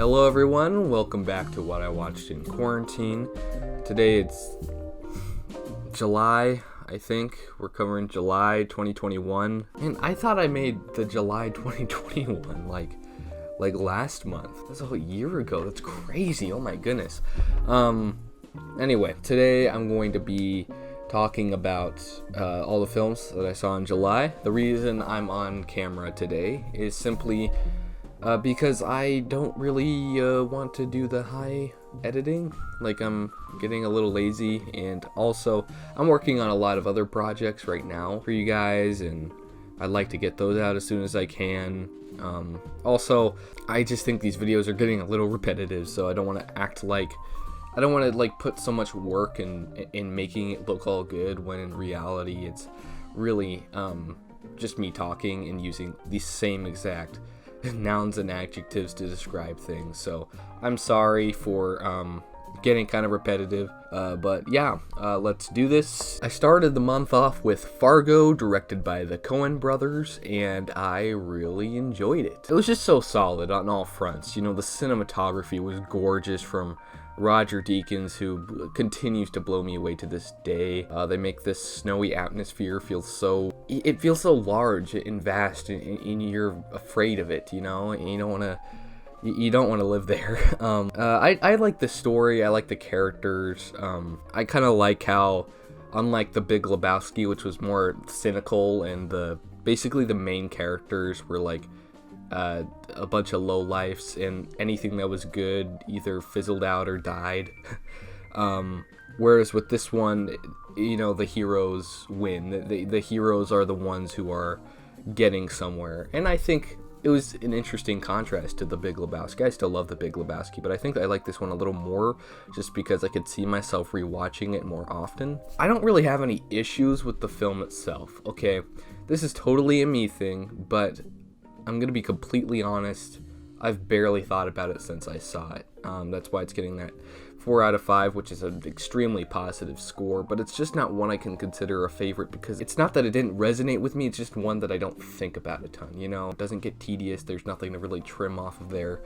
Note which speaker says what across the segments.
Speaker 1: Hello everyone, welcome back to What I Watched in Quarantine. Today it's July, I think. We're covering July 2021. And I thought I made the July 2021 like last month. That's a whole year ago. That's crazy. Oh my goodness. Anyway, today I'm going to be talking about all the films that I saw in July. The reason I'm on camera today is simply because I don't really want to do the high editing. Like, I'm getting a little lazy, and also I'm working on a lot of other projects right now for you guys, and I'd like to get those out as soon as I can. Also, I just think these videos are getting a little repetitive, so I don't want to put so much work in making it look all good, when in reality it's really just me talking and using the same exact nouns and adjectives to describe things. So I'm sorry for getting kind of repetitive, but yeah, let's do this. I started the month off with Fargo, directed by the Coen brothers, and I really enjoyed it. It was just so solid on all fronts. You know, the cinematography was gorgeous from Roger Deakins, who continues to blow me away to this day. They make this snowy atmosphere feel so large and vast, and you're afraid of it, you know, and you don't want to live there. I like the story. I like the characters. I kind of like how, unlike The Big Lebowski, which was more cynical, and basically the main characters were like a bunch of lowlifes, and anything that was good either fizzled out or died. Whereas with this one, you know, the heroes win. The heroes are the ones who are getting somewhere. And I think it was an interesting contrast to The Big Lebowski. I still love The Big Lebowski, but I think I like this one a little more just because I could see myself rewatching it more often. I don't really have any issues with the film itself. Okay, this is totally a me thing, but I'm going to be completely honest, I've barely thought about it since I saw it. That's why it's getting that 4 out of 5, which is an extremely positive score, but it's just not one I can consider a favorite, because it's not that it didn't resonate with me, it's just one that I don't think about a ton, you know? It doesn't get tedious, there's nothing to really trim off of there,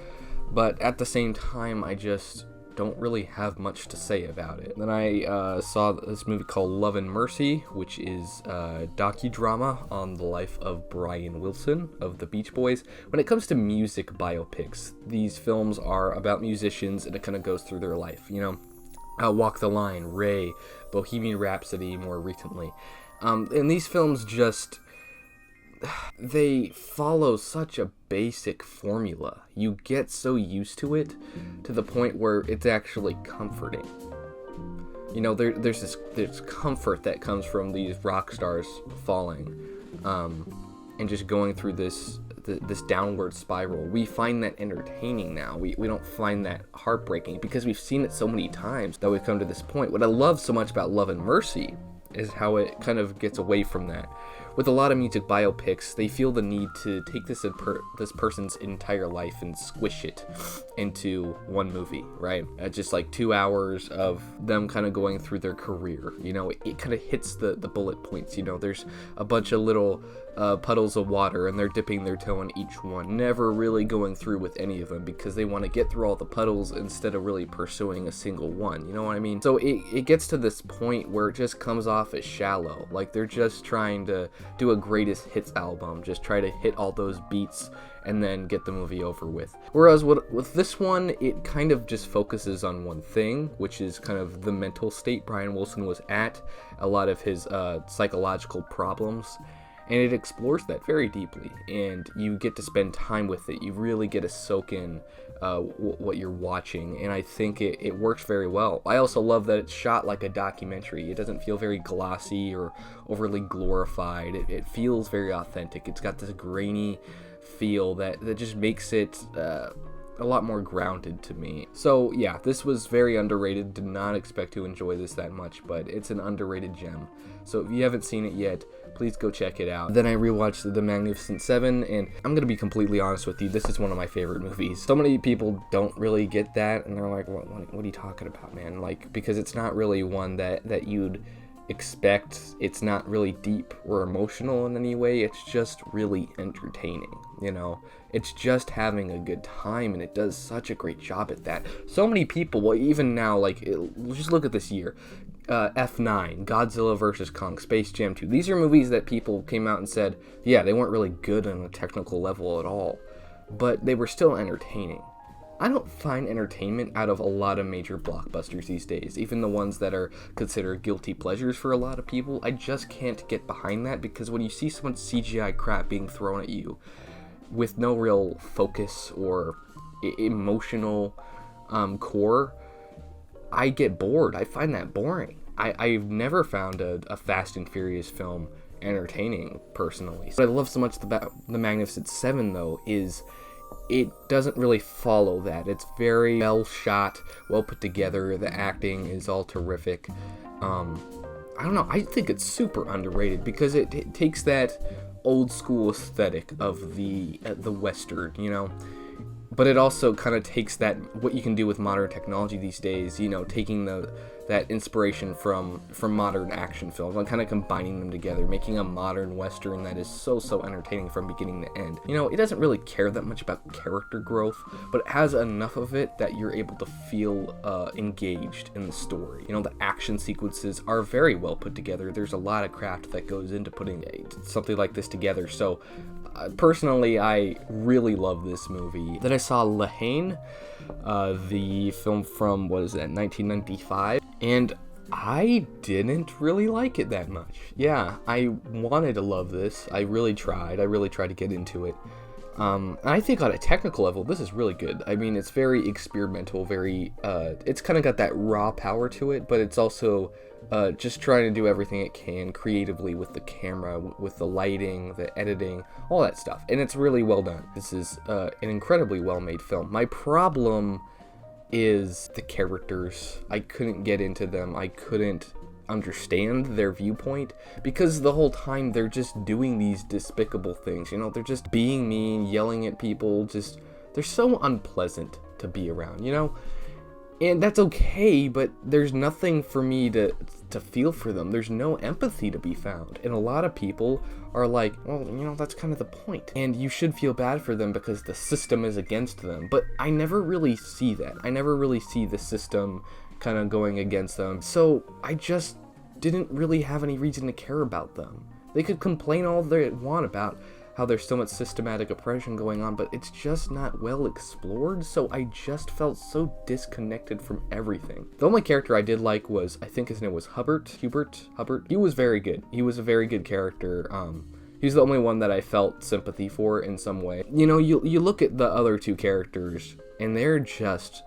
Speaker 1: but at the same time, I just don't really have much to say about it. Then I saw this movie called Love and Mercy, which is a docudrama on the life of Brian Wilson of the Beach Boys. When it comes to music biopics, these films are about musicians, and it kind of goes through their life, you know. Walk the Line, Ray, Bohemian Rhapsody more recently. And these films they follow such a basic formula. You get so used to it to the point where it's actually comforting. You know, there's comfort that comes from these rock stars falling, and just going through this downward spiral. We find that entertaining now. We don't find that heartbreaking, because we've seen it so mmany times that we've come to this point. What I love so much about Love and Mercy is how it kind of gets away from that. With a lot of music biopics, they feel the need to take this person's entire life and squish it into one movie, right? Just like 2 hours of them kind of going through their career. You know, it kind of hits the bullet points. You know, there's a bunch of little puddles of water, and they're dipping their toe in each one, never really going through with any of them, because they want to get through all the puddles instead of really pursuing a single one. You know what I mean? So it gets to this point where it just comes off as shallow. Like, they're just trying to do a greatest hits album, just try to hit all those beats and then get the movie over with. Whereas with this one, it kind of just focuses on one thing, which is kind of the mental state Brian Wilson was at, a lot of his psychological problems, and it explores that very deeply, and you get to spend time with it. You really get to soak in what you're watching, and I think it works very well. I also love that it's shot like a documentary. It doesn't feel very glossy or overly glorified. It feels very authentic. It's got this grainy feel that just makes it a lot more grounded to me. So yeah, this was very underrated. Did not expect to enjoy this that much, but it's an underrated gem. So if you haven't seen it yet, please go check it out. Then I rewatched The Magnificent Seven, and I'm gonna be completely honest with you, this is one of my favorite movies. So many people don't really get that, and they're like, what are you talking about, man? Like, because it's not really one that you'd expect. It's not really deep or emotional in any way. It's just really entertaining, you know? It's just having a good time, and it does such a great job at that. So many people, well, even now, like, just look at this year. F9, Godzilla vs. Kong, Space Jam 2. These are movies that people came out and said, yeah, they weren't really good on a technical level at all, but they were still entertaining. I don't find entertainment out of a lot of major blockbusters these days, even the ones that are considered guilty pleasures for a lot of people. I just can't get behind that, because when you see so much CGI crap being thrown at you with no real focus or emotional core, I get bored. I find that boring. I've never found a Fast and Furious film entertaining, personally. What I love so much about The Magnificent Seven, though, is it doesn't really follow that. It's very well shot, well put together. The acting is all terrific. I don't know. I think it's super underrated because it takes that old school aesthetic of the Western, you know. But it also kind of takes that, what you can do with modern technology these days, you know, taking that inspiration from modern action films and kind of combining them together, making a modern Western that is so entertaining from beginning to end. You know, it doesn't really care that much about character growth, but it has enough of it that you're able to feel engaged in the story. You know, the action sequences are very well put together. There's a lot of craft that goes into putting something like this together. So, personally, I really love this movie. Then I saw Haine, the film from, 1995, and I didn't really like it that much. Yeah, I wanted to love this. I really tried to get into it. And I think on a technical level, this is really good. I mean, it's very experimental, it's kind of got that raw power to it, but it's also just trying to do everything it can creatively with the camera, with the lighting, the editing, all that stuff. And it's really well done. This is an incredibly well-made film. My problem is the characters. I couldn't get into them. I couldn't understand their viewpoint, because the whole time they're just doing these despicable things, you know. They're just being mean, yelling at people, they're so unpleasant to be around, you know. And that's okay, but there's nothing for me to feel for them. There's no empathy to be found. And a lot of people are like, well, you know, that's kind of the point. And you should feel bad for them because the system is against them. But I never really see that. I never really see the system kind of going against them. So I just didn't really have any reason to care about them. They could complain all they want about how there's so much systematic oppression going on, but it's just not well explored, so I just felt so disconnected from everything. The only character I did like was, I think his name was Hubert. He was very good. He was a very good character. He's the only one that I felt sympathy for in some way. You know, you look at the other two characters, and they're just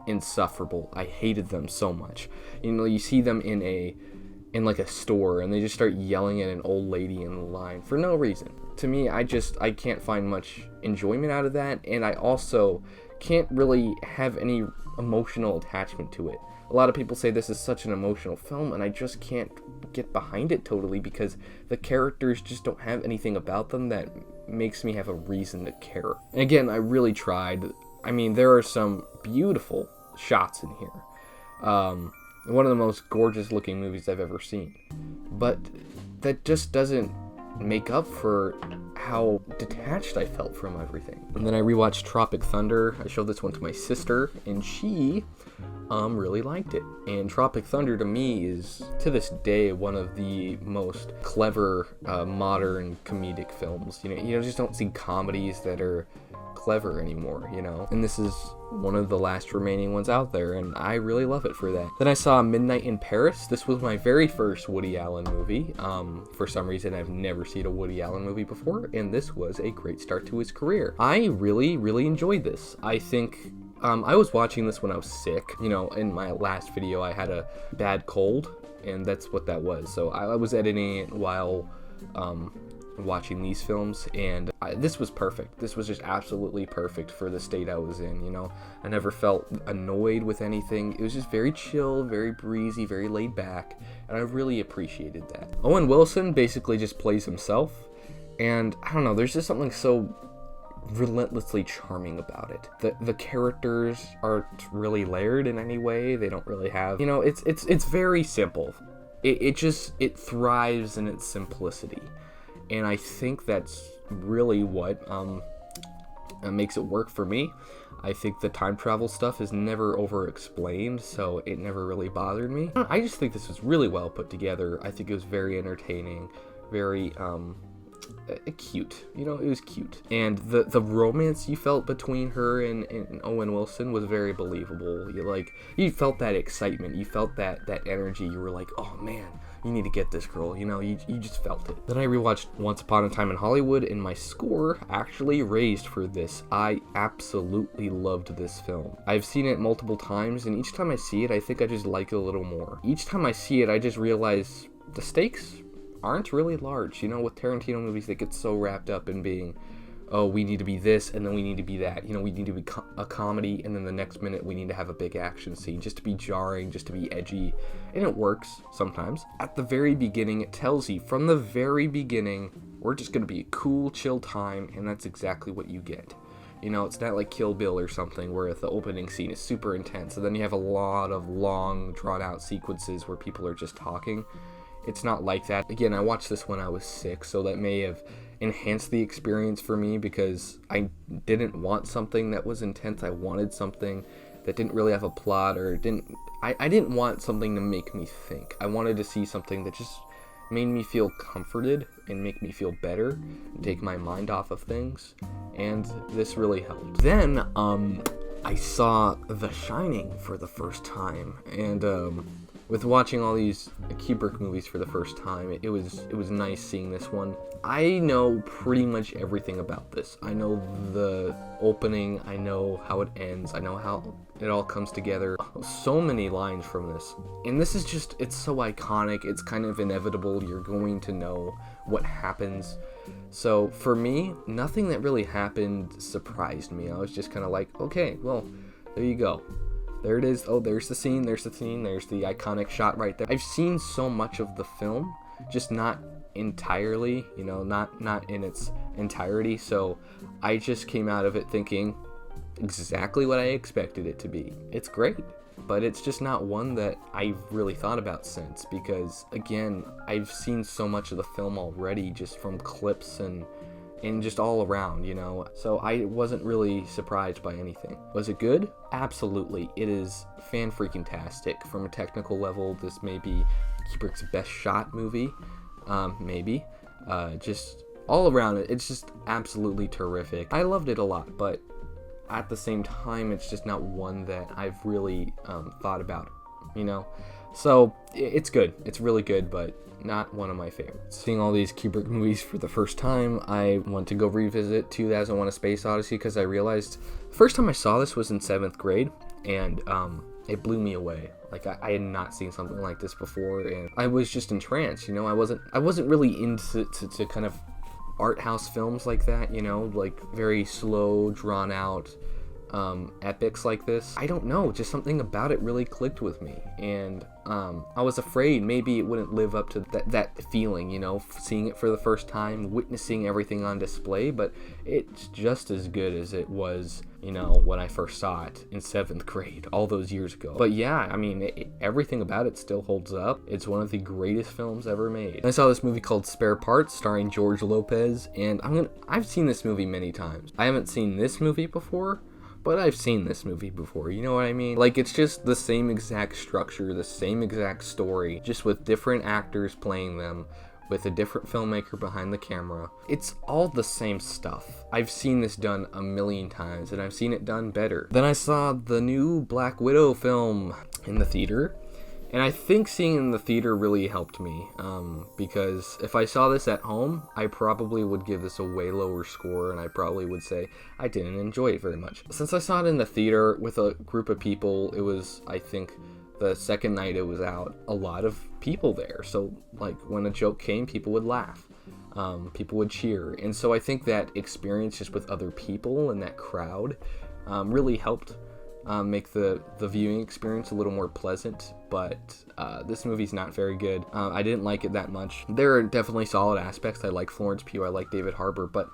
Speaker 1: insufferable. I hated them so much. You know, you see them in like a store, and they just start yelling at an old lady in the line for no reason. To me, I can't find much enjoyment out of that, and I also can't really have any emotional attachment to it. A lot of people say this is such an emotional film, and I just can't get behind it totally, because the characters just don't have anything about them that makes me have a reason to care. And again, I really tried. I mean, there are some beautiful shots in here. One of the most gorgeous looking movies I've ever seen. But that just doesn't make up for how detached I felt from everything. And then I rewatched Tropic Thunder. I showed this one to my sister, and she really liked it. And Tropic Thunder, to me, is, to this day, one of the most clever modern comedic films. You just don't see comedies that are clever anymore, you know. And this is one of the last remaining ones out there, and I really love it for that. Then I saw Midnight in Paris. This was my very first Woody Allen movie. For some reason, I've never seen a Woody Allen movie before, and this was a great start to his career. I really enjoyed this. I think I was watching this when I was sick. You know, in my last video, I had a bad cold, and that's what that was. So I was editing it while watching these films, and this was perfect. This was just absolutely perfect for the state I was in, you know. I never felt annoyed with anything. It was just very chill, very breezy, very laid back, and I really appreciated that. Owen Wilson basically just plays himself, and I don't know, there's just something so relentlessly charming about it. The characters aren't really layered in any way. They don't really have, you know, it's very simple. it thrives in its simplicity. And I think that's really what makes it work for me. I think the time travel stuff is never over-explained, so it never really bothered me. I just think this was really well put together. I think it was very entertaining, very cute. You know, it was cute. And the romance you felt between her and Owen Wilson was very believable. You felt that excitement. You felt that energy. You were like, oh man, you need to get this girl. You know, you just felt it. Then I rewatched Once Upon a Time in Hollywood, and my score actually raised for this. I absolutely loved this film. I've seen it multiple times, and each time I see it, I think I just like it a little more. Each time I see it, I just realize the stakes aren't really large. You know, with Tarantino movies, they get so wrapped up in being, oh, we need to be this, and then we need to be that. You know, we need to be a comedy, and then the next minute we need to have a big action scene, just to be jarring, just to be edgy. And it works sometimes. At the very beginning, it tells you, from the very beginning, we're just going to be a cool, chill time, and that's exactly what you get. You know, it's not like Kill Bill or something where the opening scene is super intense, and then you have a lot of long, drawn-out sequences where people are just talking. It's not like that. Again, I watched this when I was 6, so that may have enhanced the experience for me because I didn't want something that was intense. I wanted something that didn't really have a plot, or I didn't want something to make me think. I wanted to see something that just made me feel comforted and make me feel better, and take my mind off of things, and this really helped. Then I saw The Shining for the first time, and with watching all these Kubrick movies for the first time, it was nice seeing this one. I know pretty much everything about this. I know the opening, I know how it ends, I know how it all comes together. So many lines from this. And this is just, it's so iconic, it's kind of inevitable, you're going to know what happens. So for me, nothing that really happened surprised me. I was just kind of like, okay, well, there you go. There it is. Oh, there's the scene, there's the iconic shot right there. I've seen so much of the film, just not entirely, you know, not in its entirety, so I just came out of it thinking exactly what I expected it to be. It's great, but it's just not one that I've really thought about since, because, again, I've seen so much of the film already just from clips and just all around, you know, so I wasn't really surprised by anything. Was it good? Absolutely. It is fan-freaking-tastic. From a technical level, this may be Kubrick's best shot movie, maybe. Just all around it, it's just absolutely terrific. I loved it a lot, but at the same time, it's just not one that I've really thought about, you know? So, it's good. It's really good, but not one of my favorites. Seeing all these Kubrick movies for the first time, I want to go revisit 2001: A Space Odyssey because I realized the first time I saw this was in 7th grade, and it blew me away. Like, I had not seen something like this before, and I was just entranced, you know? I wasn't really into to kind of art house films like that, you know? Like, very slow, drawn out epics like this. I don't know, just something about it really clicked with me, and I was afraid maybe it wouldn't live up to that feeling, you know, seeing it for the first time, witnessing everything on display, but it's just as good as it was, you know, when I first saw it in 7th grade, all those years ago. But yeah, I mean, everything about it still holds up. It's one of the greatest films ever made. I saw this movie called Spare Parts, starring George Lopez, and I've seen this movie many times. I haven't seen this movie before, but I've seen this movie before, you know what I mean? Like, it's just the same exact structure, the same exact story, just with different actors playing them, with a different filmmaker behind the camera. It's all the same stuff. I've seen this done a million times, and I've seen it done better. Then I saw the new Black Widow film in the theater, and I think seeing it in the theater really helped me, because if I saw this at home, I probably would give this a way lower score, and I probably would say I didn't enjoy it very much. Since I saw it in the theater with a group of people, it was, I think, the second night it was out, a lot of people there. So, like, when a joke came, people would laugh. People would cheer. And so I think that experience just with other people and that crowd really helped make the viewing experience a little more pleasant, but this movie's not very good. I didn't like it that much. There are definitely solid aspects. I like Florence Pugh, I like David Harbour, but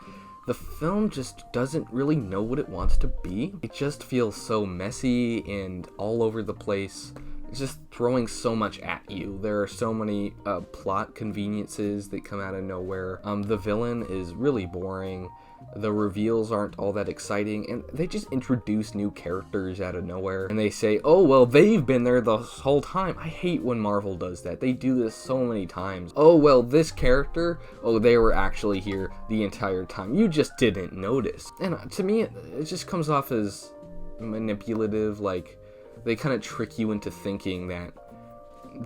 Speaker 1: the film just doesn't really know what it wants to be. It just feels so messy and all over the place. just throwing so much at you. There are so many plot conveniences that come out of nowhere. The villain is really boring. The reveals aren't all that exciting, and they just introduce new characters out of nowhere, and they say, oh, well, they've been there the whole time. I hate when Marvel does that. They do this so many times. Oh, well, this character, oh, they were actually here the entire time. You just didn't notice. And to me, it just comes off as manipulative. Like, they kind of trick you into thinking that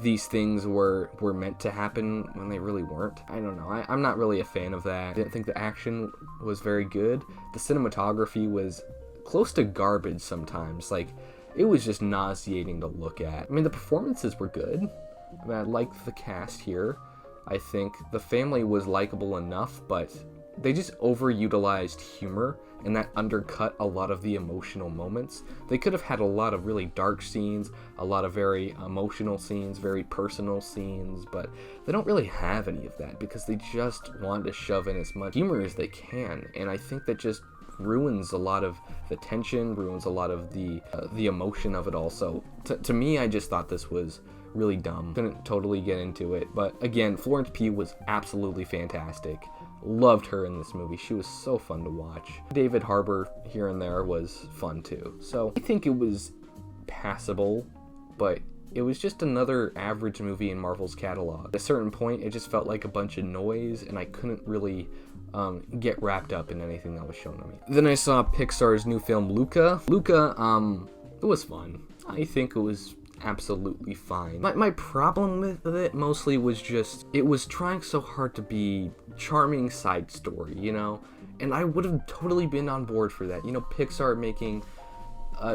Speaker 1: these things were meant to happen when they really weren't. I don't know. I'm not really a fan of that. I didn't think the action was very good. The cinematography was close to garbage sometimes. Like, it was just nauseating to look at. I mean, the performances were good. I mean, I liked the cast here. I think the family was likable enough, but they just overutilized humor, and that undercut a lot of the emotional moments. They could have had a lot of really dark scenes, a lot of very emotional scenes, very personal scenes, but they don't really have any of that because they just want to shove in as much humor as they can, and I think that just ruins a lot of the tension, ruins a lot of the emotion of it all. So to me, I just thought this was really dumb. Couldn't totally get into it, but again, Florence Pugh was absolutely fantastic. Loved her in this movie. She was so fun to watch. David Harbour here and there was fun too. So I think it was passable, but it was just another average movie in Marvel's catalog. At a certain point, it just felt like a bunch of noise, and I couldn't really get wrapped up in anything that was shown to me. Then I saw Pixar's new film, Luca. Luca, it was fun. I think it was absolutely fine. My problem with it mostly was just, it was trying so hard to be charming side story, you know? And I would have totally been on board for that. You know, Pixar making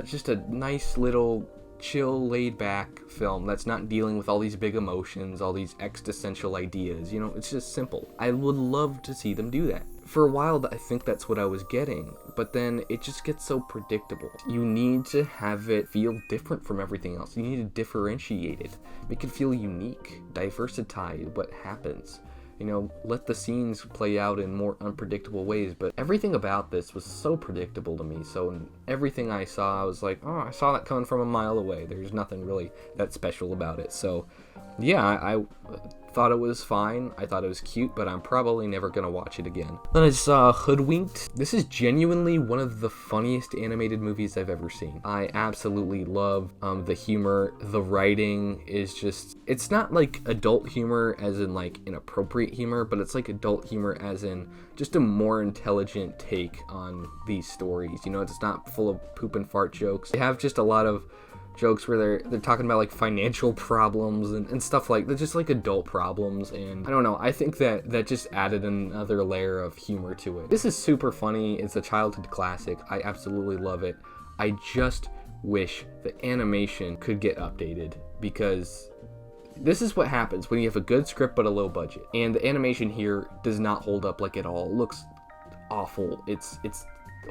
Speaker 1: just a nice little chill, laid back film that's not dealing with all these big emotions, all these existential ideas, you know, it's just simple. I would love to see them do that. For a while, I think that's what I was getting, but then it just gets so predictable. You need to have it feel different from everything else. You need to differentiate it. Make it feel unique, diversify what happens. You know, let the scenes play out in more unpredictable ways, but everything about this was so predictable to me. So in everything I saw, I was like, oh, I saw that coming from a mile away. There's nothing really that special about it. So yeah, I thought it was fine. I thought it was cute, but I'm probably never gonna watch it again. Then I saw Hoodwinked. This is genuinely one of the funniest animated movies I've ever seen. I absolutely love the humor. The writing is just, it's not like adult humor as in like inappropriate humor, but it's like adult humor as in just a more intelligent take on these stories. You know, it's not full of poop and fart jokes. They have just a lot of jokes where they're talking about like financial problems and stuff like they're just like adult problems, and I don't know, I think that just added another layer of humor to it. This is super funny. It's a childhood classic. I absolutely love it. I just wish the animation could get updated, because this is what happens when you have a good script but a low budget, and the animation here does not hold up like at all. It looks awful. It's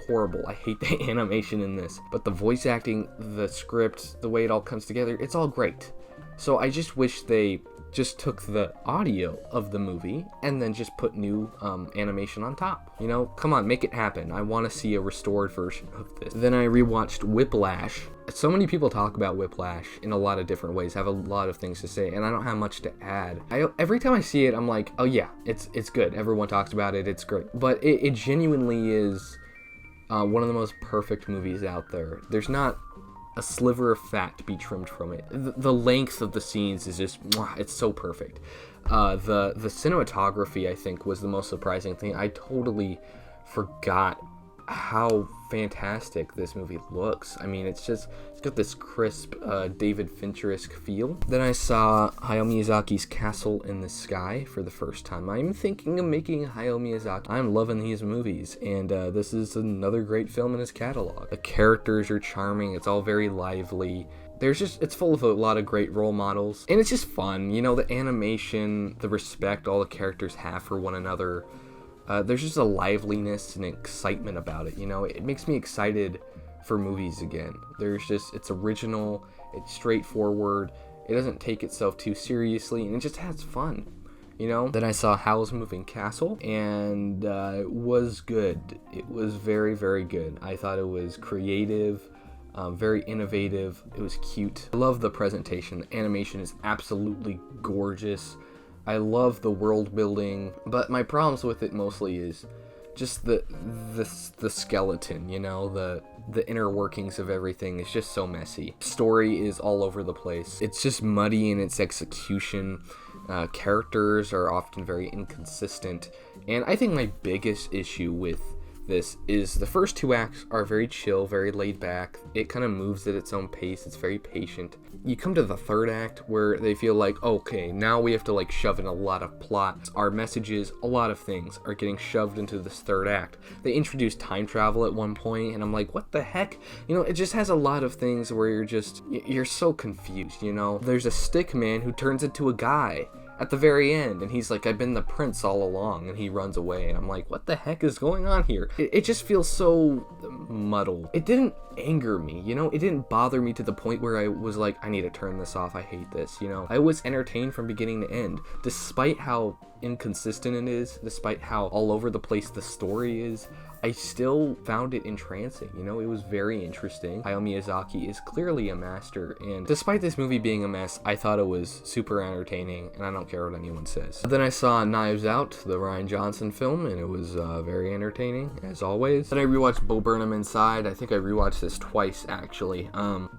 Speaker 1: horrible. I hate the animation in this, but the voice acting, the script, the way it all comes together, it's all great. So I just wish they just took the audio of the movie and then just put new animation on top. You know, come on, make it happen. I want to see a restored version of this. Then I rewatched Whiplash. So many people talk about Whiplash in a lot of different ways, have a lot of things to say, and I don't have much to add. Every time I see it, I'm like, oh yeah, it's good. Everyone talks about it. It's great. But it genuinely is one of the most perfect movies out there. There's not a sliver of fat to be trimmed from it. The length of the scenes is just, it's so perfect. The cinematography, I think, was the most surprising thing. I totally forgot how fantastic this movie looks. I mean, it's got this crisp David Fincher-esque feel. Then I saw Hayao Miyazaki's Castle in the Sky for the first time. I'm thinking of making Hayao Miyazaki. I'm loving these movies, and this is another great film in his catalog. The characters are charming. It's all very lively. It's full of a lot of great role models, and it's just fun. You know, the animation, the respect all the characters have for one another. There's just a liveliness and excitement about it, you know? It makes me excited for movies again. It's original, it's straightforward, it doesn't take itself too seriously, and it just has fun, you know? Then I saw Howl's Moving Castle, and it was good. It was very, very good. I thought it was creative. very innovative. It was cute. I love the presentation. The animation is absolutely gorgeous. I love the world building, but my problems with it mostly is just the skeleton, you know, the inner workings of everything is just so messy. Story is all over the place. It's just muddy in its execution. Characters are often very inconsistent, and I think my biggest issue with this is the first 2 acts are very chill, very laid back. It kind of moves at its own pace. It's very patient. You come to the 3rd act where they feel like, okay, now we have to like shove in a lot of plot. Our messages, a lot of things are getting shoved into this 3rd act. They introduce time travel at one point, and I'm like, what the heck? You know, it just has a lot of things where you're so confused, you know? There's a stick man who turns into a guy at the very end, and he's like, I've been the prince all along, and he runs away, and I'm like, what the heck is going on here? It just feels so muddled. It didn't anger me, you know? It didn't bother me to the point where I was like, I need to turn this off, I hate this, you know? I was entertained from beginning to end, despite how inconsistent it is, despite how all over the place the story is. I still found it entrancing, you know? It was very interesting. Hayao Miyazaki is clearly a master, and despite this movie being a mess, I thought it was super entertaining, and I don't care what anyone says. Then I saw Knives Out, the Rian Johnson film, and it was very entertaining, as always. Then I rewatched Bo Burnham Inside. I think I rewatched this twice, actually.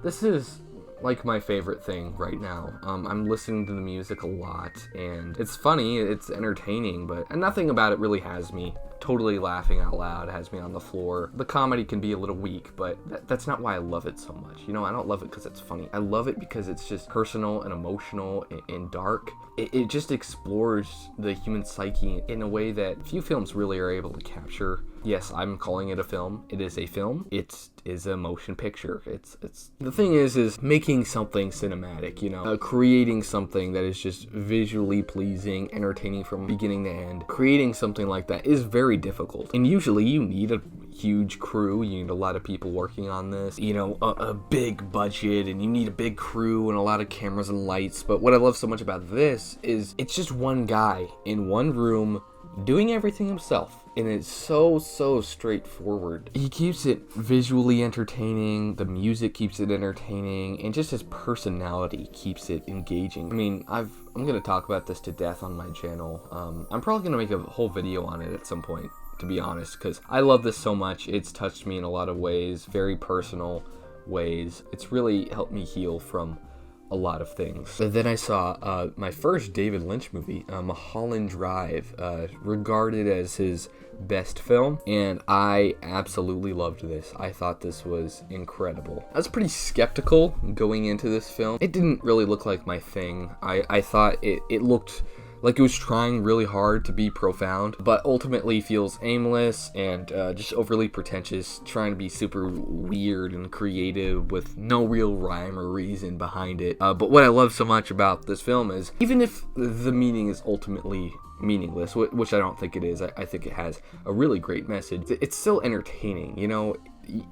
Speaker 1: This is like my favorite thing right now. I'm listening to the music a lot, and it's funny, it's entertaining, but nothing about it really has me totally laughing out loud, has me on the floor. The comedy can be a little weak, but that's not why I love it so much. You know, I don't love it because it's funny. I love it because it's just personal and emotional and dark. It just explores the human psyche in a way that few films really are able to capture. Yes, I'm calling it a film. It is a film. It is a motion picture. It's the thing is making something cinematic, you know, creating something that is just visually pleasing, entertaining from beginning to end. Creating something like that is very difficult, and usually you need a huge crew. You need a lot of people working on this, you know, a big budget, and you need a big crew and a lot of cameras and lights. But what I love so much about this is it's just one guy in one room doing everything himself. And it's so straightforward. He keeps it visually entertaining, the music keeps it entertaining, and just his personality keeps it engaging. I mean, I'm gonna talk about this to death on my channel. I'm probably gonna make a whole video on it at some point, to be honest, because I love this so much. It's touched me in a lot of ways, very personal ways. It's really helped me heal from a lot of things. And then I saw my first David Lynch movie, Mulholland Drive, regarded as his best film, and I absolutely loved this. I thought this was incredible. I was pretty skeptical going into this film. It didn't really look like my thing. I thought it looked like it was trying really hard to be profound, but ultimately feels aimless and just overly pretentious, trying to be super weird and creative with no real rhyme or reason behind it. But what I love so much about this film is, even if the meaning is ultimately meaningless, which I don't think it is, I think it has a really great message, it's still entertaining, you know?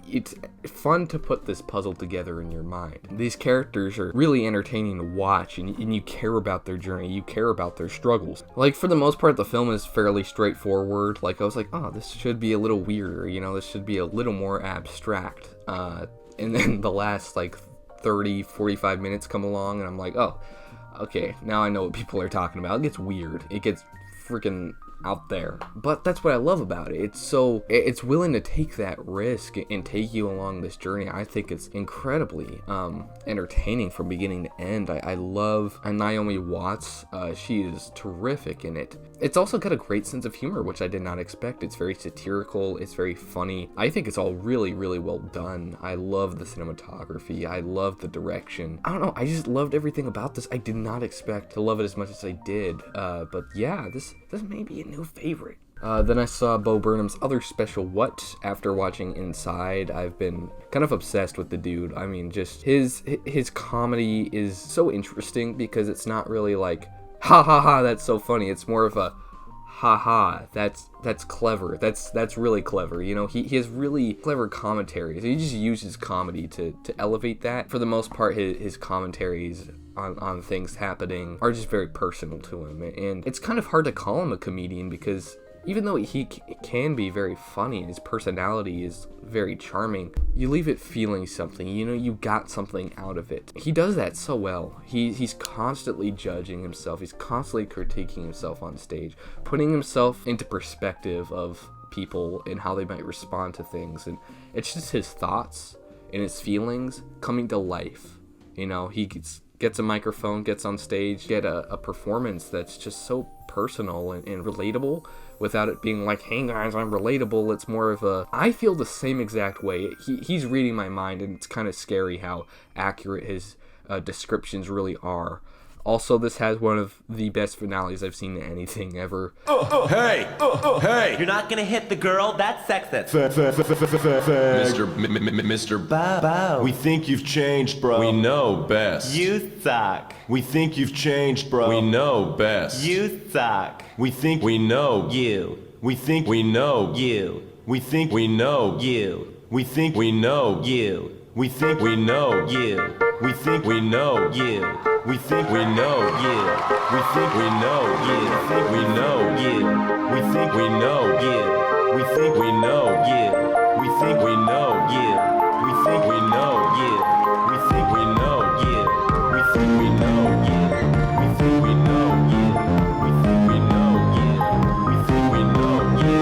Speaker 1: It's fun to put this puzzle together in your mind. These characters are really entertaining to watch, and you care about their journey, you care about their struggles. Like, for the most part, the film is fairly straightforward. Like, I was like, oh, this should be a little weirder, you know, this should be a little more abstract. And then the last, like, 30-45 minutes come along, and I'm like, oh, okay, now I know what people are talking about. It gets weird. It gets freaking out there. But that's what I love about it. It's willing to take that risk and take you along this journey. I think it's incredibly entertaining from beginning to end. I love Naomi Watts. She is terrific in it. It's also got a great sense of humor, which I did not expect. It's very satirical. It's very funny. I think it's all really well done. I love the cinematography. I love the direction. I don't know. I just loved everything about this. I did not expect to love it as much as I did. But yeah, this may be a new favorite. Then I saw Bo Burnham's other special, What? After watching Inside. I've been kind of obsessed with the dude. I mean, just his comedy is so interesting because it's not really like, ha ha ha, that's so funny. It's more of a, ha ha, that's clever. That's really clever. You know, he has really clever commentaries. He just uses comedy to elevate that. For the most part, his commentaries on things happening are just very personal to him, and it's kind of hard to call him a comedian because even though he can be very funny, his personality is very charming, you leave it feeling something, you know, you got something out of it. He does that so well. He's constantly judging himself. He's constantly critiquing himself on stage, putting himself into perspective of people and how they might respond to things. And it's just his thoughts and his feelings coming to life. You know, he gets a microphone, gets on stage, get a performance that's just so personal and relatable, without it being like, hey guys, I'm relatable. It's more of a, I feel the same exact way. He's reading my mind, and it's kind of scary how accurate his descriptions really are. Also, this has one of the best finales I've seen to anything ever.
Speaker 2: Hey! Hey!
Speaker 3: You're not gonna hit the girl? That's sexist.
Speaker 2: Mr.
Speaker 3: Bow.
Speaker 2: We think you've changed, bro. We know best.
Speaker 3: You suck.
Speaker 2: We think you've changed, bro. We know best.
Speaker 3: You suck.
Speaker 2: We think we know
Speaker 3: you.
Speaker 2: We think we know
Speaker 3: you.
Speaker 2: We think we know
Speaker 3: you.
Speaker 2: We think we know
Speaker 3: you.
Speaker 2: We think we know
Speaker 3: you.
Speaker 2: We think we know
Speaker 3: you.
Speaker 2: We think we know
Speaker 3: you.
Speaker 2: We think we know
Speaker 3: you.
Speaker 2: We think we know
Speaker 3: you.
Speaker 2: We think we know
Speaker 3: you.
Speaker 2: We think we know
Speaker 3: you.
Speaker 2: We think we know
Speaker 3: you.
Speaker 2: We think we know
Speaker 3: you.
Speaker 2: We think we know
Speaker 3: you.
Speaker 2: We think we know
Speaker 3: you.
Speaker 2: We think we know
Speaker 3: you.
Speaker 2: We think we know
Speaker 3: you.
Speaker 2: We think we know
Speaker 3: you.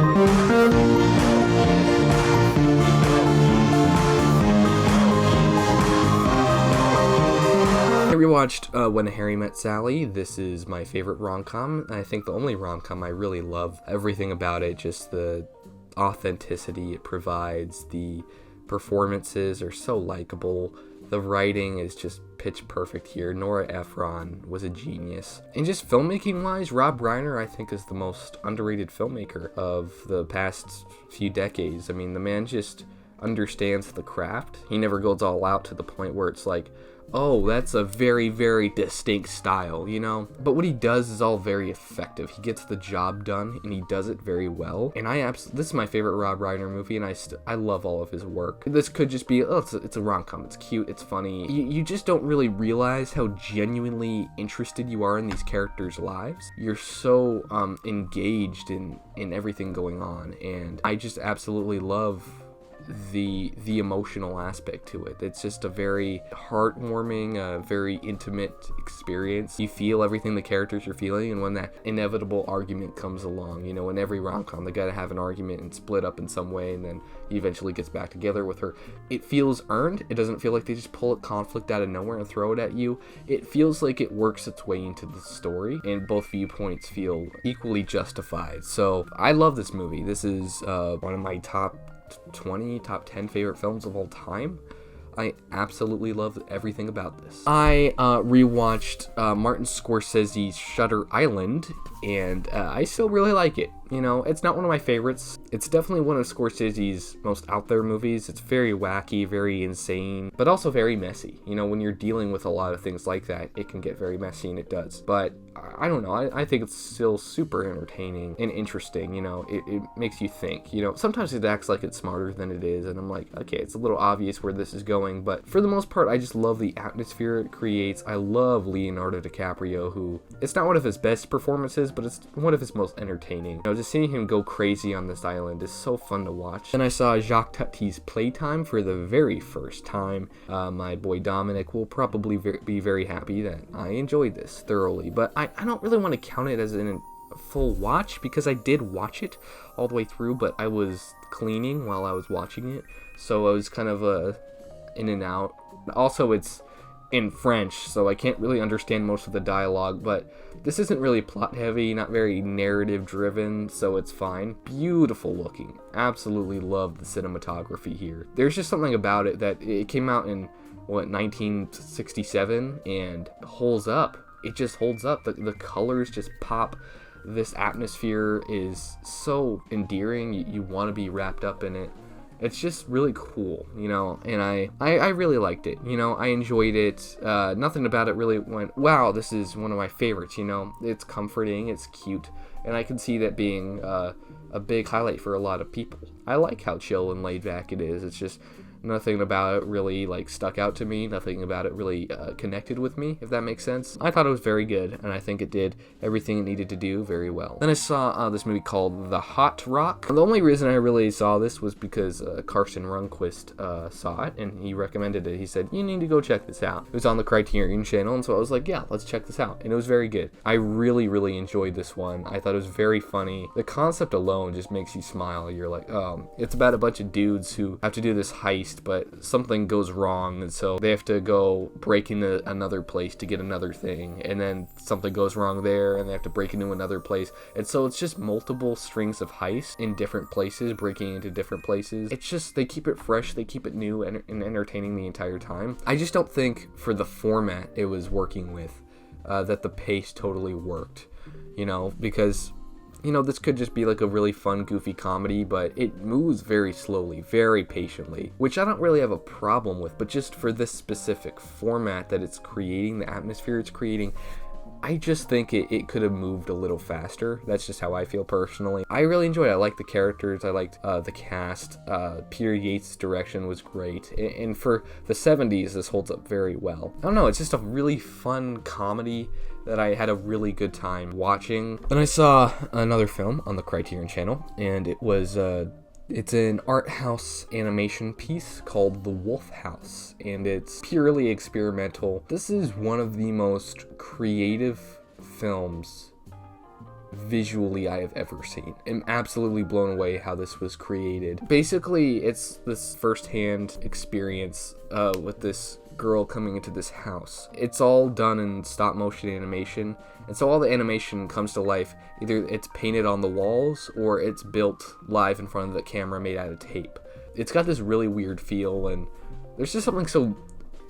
Speaker 1: I rewatched When Harry Met Sally. This is my favorite rom-com. I think the only rom-com I really love. Everything about it, just the authenticity it provides. The performances are so likable. The writing is just pitch perfect here. Nora Ephron was a genius. And just filmmaking wise, Rob Reiner I think is the most underrated filmmaker of the past few decades. I mean, the man just understands the craft. He never goes all out to the point where it's like, oh, that's a very, very distinct style, you know? But what he does is all very effective. He gets the job done, and he does it very well. And this is my favorite Rob Reiner movie, and I love all of his work. This could just be, it's a rom-com. It's cute, it's funny. You just don't really realize how genuinely interested you are in these characters' lives. You're so engaged in everything going on, and I just absolutely love the emotional aspect to it. It's just a very heartwarming, very intimate experience. You feel everything the characters are feeling, and when that inevitable argument comes along, you know, in every rom-com they gotta have an argument and split up in some way, and then he eventually gets back together with her. It feels earned. It doesn't feel like they just pull a conflict out of nowhere and throw it at you. It feels like it works its way into the story, and both viewpoints feel equally justified. So I love this movie. This is one of my top 10 favorite films of all time. I absolutely love everything about this. I rewatched Martin Scorsese's Shutter Island, and I still really like it. You know, it's not one of my favorites. It's definitely one of Scorsese's most out there movies. It's very wacky, very insane, but also very messy. You know, when you're dealing with a lot of things like that, it can get very messy, and it does. But I don't know. I think it's still super entertaining and interesting. You know, it makes you think. You know, sometimes it acts like it's smarter than it is, and I'm like, okay, it's a little obvious where this is going. But for the most part, I just love the atmosphere it creates. I love Leonardo DiCaprio, who, it's not one of his best performances, but it's one of his most entertaining. You know, just seeing him go crazy on this island is so fun to watch. Then I saw Jacques Tati's Playtime for the very first time. My boy Dominic will probably be very happy that I enjoyed this thoroughly, but I don't really want to count it as a full watch, because I did watch it all the way through, but I was cleaning while I was watching it, so I was kind of in and out. Also, it's in French, so I can't really understand most of the dialogue, but this isn't really plot heavy, not very narrative driven, so it's fine. Beautiful looking. Absolutely love the cinematography here. There's just something about it that it came out in 1967 and holds up. It just holds up. The colors just pop. This atmosphere is so endearing. You want to be wrapped up in it. It's just really cool, you know, and I really liked it. You know, I enjoyed it. Nothing about it really went, wow, this is one of my favorites, you know. It's comforting, it's cute, and I can see that being a big highlight for a lot of people. I like how chill and laid back it is. It's just Nothing about it really like stuck out to me. Nothing about it really connected with me, if that makes sense. I thought it was very good, and I think it did everything it needed to do very well. Then I saw this movie called The Hot Rock. The only reason I really saw this was because Karsten Rundquist saw it, and he recommended it. He said, you need to go check this out. It was on the Criterion channel, and so I was like, yeah, let's check this out. And it was very good. I really, really enjoyed this one. I thought it was very funny. The concept alone just makes you smile. You're like, oh, it's about a bunch of dudes who have to do this heist, but something goes wrong, and so they have to go break into another place to get another thing, and then something goes wrong there, and they have to break into another place. And so it's just multiple strings of heists in different places, breaking into different places. It's just, they keep it fresh, they keep it new and entertaining the entire time. I just don't think for the format it was working with, that the pace totally worked, you know, because, you know, this could just be like a really fun, goofy comedy, but it moves very slowly, very patiently, which I don't really have a problem with, but just for this specific format that it's creating, the atmosphere it's creating, I just think it could have moved a little faster. That's just how I feel personally. I really enjoyed it. I liked the characters. I liked the cast. Peter Yates' direction was great. And for the 70s, this holds up very well. I don't know. It's just a really fun comedy that I had a really good time watching. Then I saw another film on the Criterion channel, and it was it's an art house animation piece called The Wolf House, and it's purely experimental. This is one of the most creative films visually I have ever seen. I'm absolutely blown away how this was created. Basically, it's this first-hand experience with this girl coming into this house. It's all done in stop motion animation, and so all the animation comes to life. Either it's painted on the walls or it's built live in front of the camera made out of tape. It's got this really weird feel, and there's just something so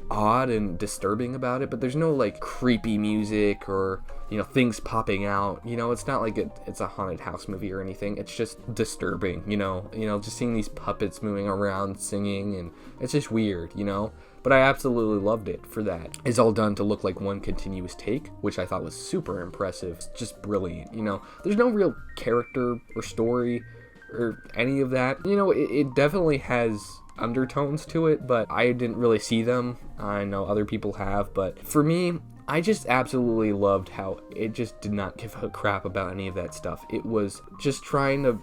Speaker 1: odd and disturbing about it, but there's no like creepy music or, you know, things popping out. You know, it's not like it's a haunted house movie or anything. It's just disturbing, you know, just seeing these puppets moving around singing, and it's just weird, you know. But I absolutely loved it for that. It's all done to look like one continuous take, which I thought was super impressive. It's just brilliant, you know. There's no real character or story or any of that. You know, it definitely has undertones to it, but I didn't really see them. I know other people have, but for me, I just absolutely loved how it just did not give a crap about any of that stuff. It was just trying to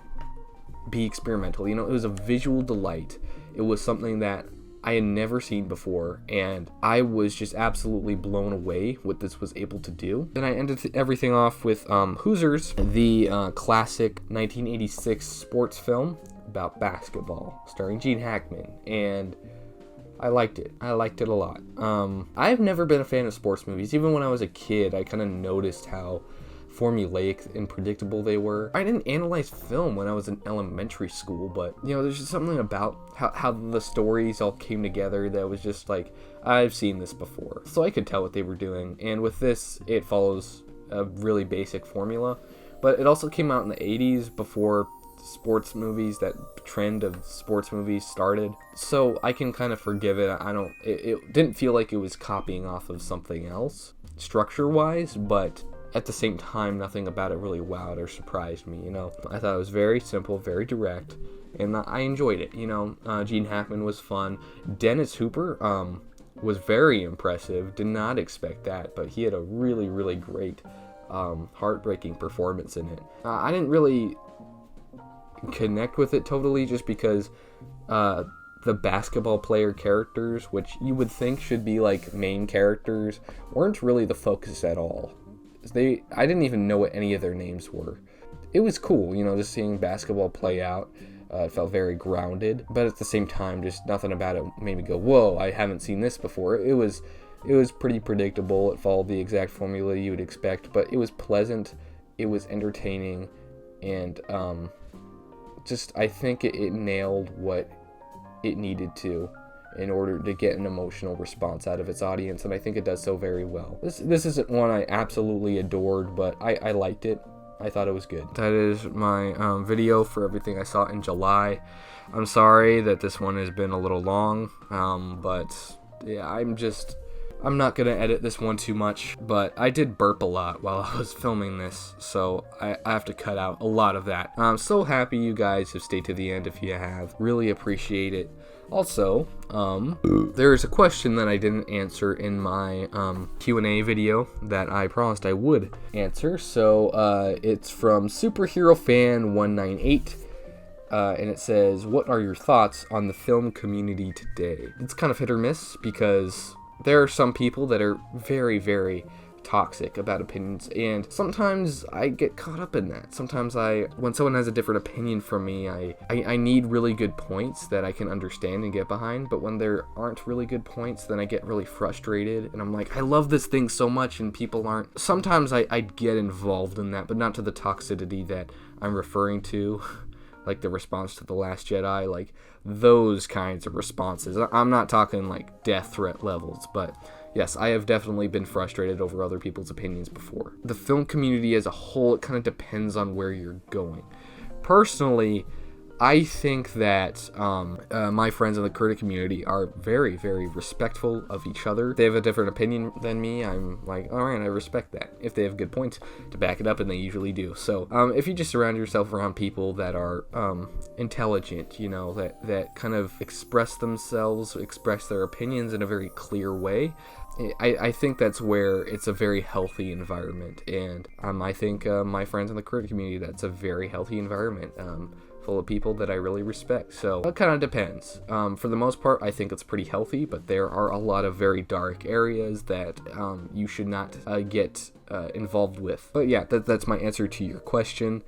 Speaker 1: be experimental. You know, it was a visual delight. It was something that I had never seen before, and I was just absolutely blown away what this was able to do. Then I ended everything off with Hoosiers, the classic 1986 sports film about basketball, starring Gene Hackman, and I liked it. I liked it a lot. I've never been a fan of sports movies. Even when I was a kid, I kind of noticed how formulaic and predictable they were. I didn't analyze film when I was in elementary school, but, you know, there's just something about how the stories all came together that was just like, I've seen this before. So I could tell what they were doing, and with this, it follows a really basic formula, but it also came out in the 80s before sports movies, that trend of sports movies started, so I can kind of forgive it. It didn't feel like it was copying off of something else structure-wise, but at the same time, nothing about it really wowed or surprised me, you know. I thought it was very simple, very direct, and I enjoyed it, you know. Gene Hackman was fun. Dennis Hooper was very impressive. Did not expect that, but he had a really, really great, heartbreaking performance in it. I didn't really connect with it totally, just because the basketball player characters, which you would think should be like main characters, weren't really the focus at all. I didn't even know what any of their names were. It was cool, you know, just seeing basketball play out. It felt very grounded, but at the same time, just nothing about it made me go, whoa, I haven't seen this before. It was pretty predictable. It followed the exact formula you would expect, but it was pleasant, it was entertaining, and I think it nailed what it needed to in order to get an emotional response out of its audience, and I think it does so very well. This isn't one I absolutely adored, but I liked it. I thought it was good. That is my video for everything I saw in July. I'm sorry that this one has been a little long, but yeah, I'm not gonna edit this one too much, but I did burp a lot while I was filming this, so I have to cut out a lot of that. I'm so happy you guys have stayed to the end if you have. Really appreciate it. Also, there is a question that I didn't answer in my Q&A video that I promised I would answer. So it's from Superhero Fan 198, and it says, "What are your thoughts on the film community today?" It's kind of hit or miss because there are some people that are very, very toxic about opinions, and sometimes I get caught up in that. Sometimes when someone has a different opinion from me, I need really good points that I can understand and get behind, but when there aren't really good points, then I get really frustrated, and I'm like, I love this thing so much, and people aren't. Sometimes I get involved in that, but not to the toxicity that I'm referring to, like the response to The Last Jedi, like those kinds of responses. I'm not talking like death threat levels, but yes, I have definitely been frustrated over other people's opinions before. The film community as a whole, it kind of depends on where you're going. Personally, I think that my friends in the critic community are very, very respectful of each other. If they have a different opinion than me, I'm like, all right, I respect that. If they have good points to back it up, and they usually do. So if you just surround yourself around people that are intelligent, you know, that kind of express themselves, express their opinions in a very clear way, I think that's where it's a very healthy environment. And I think my friends in the critic community, that's a very healthy environment. Full of people that I really respect. So it kind of depends. For the most part, I think it's pretty healthy, but there are a lot of very dark areas that you should not get involved with. But yeah, that's my answer to your question.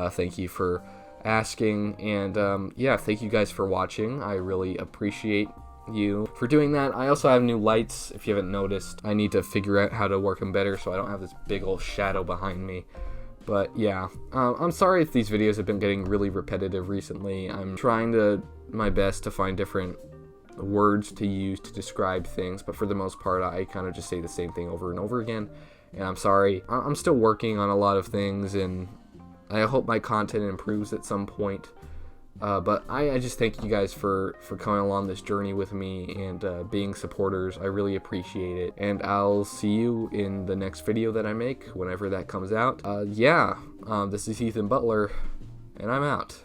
Speaker 1: Thank you for asking, and yeah, thank you guys for watching. I really appreciate you for doing that. I also have new lights, if you haven't noticed. I need to figure out how to work them better so I don't have this big old shadow behind me. But yeah, I'm sorry if these videos have been getting really repetitive recently. I'm trying my best to find different words to use to describe things, but for the most part, I kind of just say the same thing over and over again. And I'm sorry. I'm still working on a lot of things, and I hope my content improves at some point. But I just thank you guys for coming along this journey with me and being supporters. I really appreciate it. And I'll see you in the next video that I make, whenever that comes out. Yeah, this is Ethan Butler, and I'm out.